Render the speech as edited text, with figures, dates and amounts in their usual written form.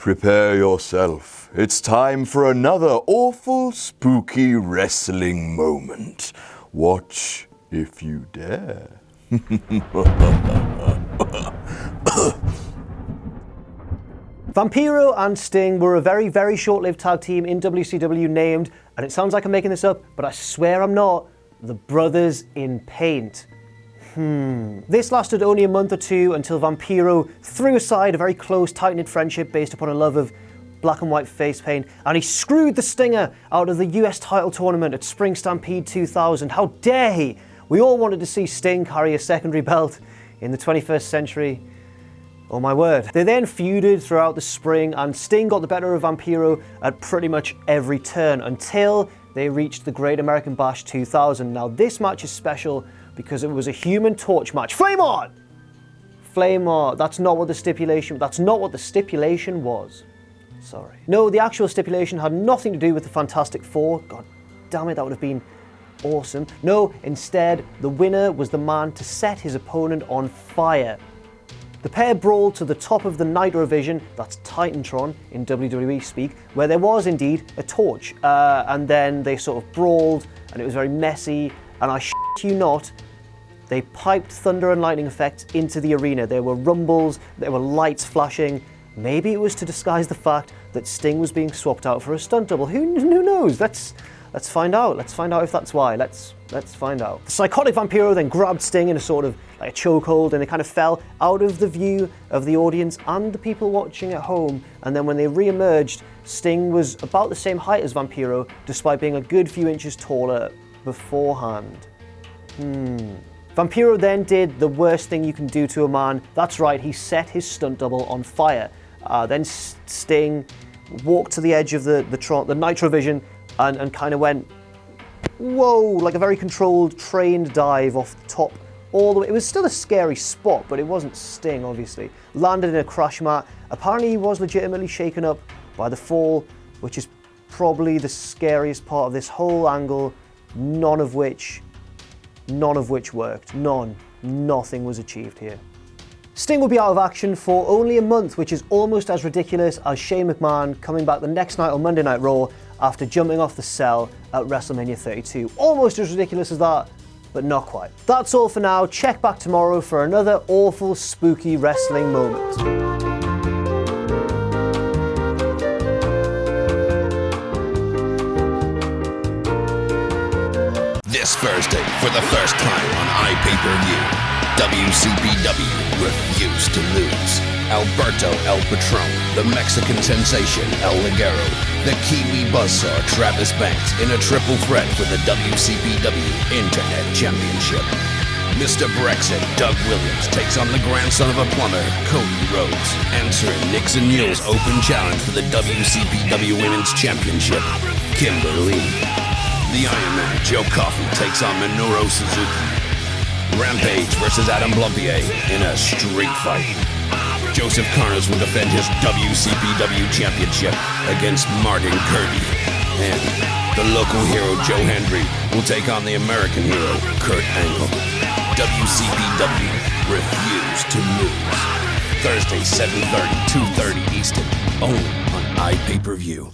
Prepare yourself. It's time for another awful, spooky wrestling moment. Watch if you dare. Vampiro and Sting were a very, very short-lived tag team in WCW named, and it sounds like I'm making this up, but I swear I'm not, the Brothers in Paint. This lasted only a month or two until Vampiro threw aside a very close, tight-knit friendship based upon a love of black and white face paint, and he screwed the Stinger out of the US title tournament at Spring Stampede 2000. How dare he? We all wanted to see Sting carry a secondary belt in the 21st century. Oh my word. They then feuded throughout the spring, and Sting got the better of Vampiro at pretty much every turn until they reached the Great American Bash 2000. Now this match is special because it was a Human Torch match. Flame on! Flame on. That's not what the stipulation was. Sorry. No, the actual stipulation had nothing to do with the Fantastic Four. God damn it, that would have been awesome. No, instead, the winner was the man to set his opponent on fire. The pair brawled to the top of the Nitro Vision, that's Titantron in WWE speak, where there was indeed a torch. And then they sort of brawled, and it was very messy, and I shit you not, they piped thunder and lightning effects into the arena. There were rumbles, there were lights flashing. Maybe it was to disguise the fact that Sting was being swapped out for a stunt double. Who knows? Let's find out. Let's find out if that's why. Let's find out. The psychotic Vampiro then grabbed Sting in a sort of like a chokehold, and it kind of fell out of the view of the audience and the people watching at home. And then when they re-emerged, Sting was about the same height as Vampiro, despite being a good few inches taller beforehand. Vampiro then did the worst thing you can do to a man. That's right, he set his stunt double on fire. Then Sting walked to the edge of the Nitro Vision and kind of went, whoa, like a very controlled, trained dive off the top all the way. It was still a scary spot, but it wasn't Sting, obviously. Landed in a crash mat. Apparently he was legitimately shaken up by the fall, which is probably the scariest part of this whole angle, none of which worked. Nothing was achieved here. Sting will be out of action for only a month, which is almost as ridiculous as Shane McMahon coming back the next night on Monday Night Raw after jumping off the cell at WrestleMania 32. Almost as ridiculous as that, but not quite. That's all for now. Check back tomorrow for another awful, spooky wrestling moment. This Thursday, for the first time on iPay-Per-View, WCPW refused to lose. Alberto El Patron, the Mexican sensation El Ligero, the Kiwi buzzsaw Travis Banks in a triple threat for the WCPW Internet Championship. Mr. Brexit Doug Williams takes on the grandson of a plumber, Cody Rhodes, answering Nixon Mule's open challenge for the WCPW Women's Championship, Kimberly. The Iron Man, Joe Coffey, takes on Minoru Suzuki. Rampage versus Adam Blumpier in a street fight. Joseph Carnes will defend his WCPW championship against Martin Kirby. And the local hero Joe Hendry will take on the American hero Kurt Angle. WCPW refused to lose. Thursday, 7:30, 2:30 Eastern, only on iPay-Per-View.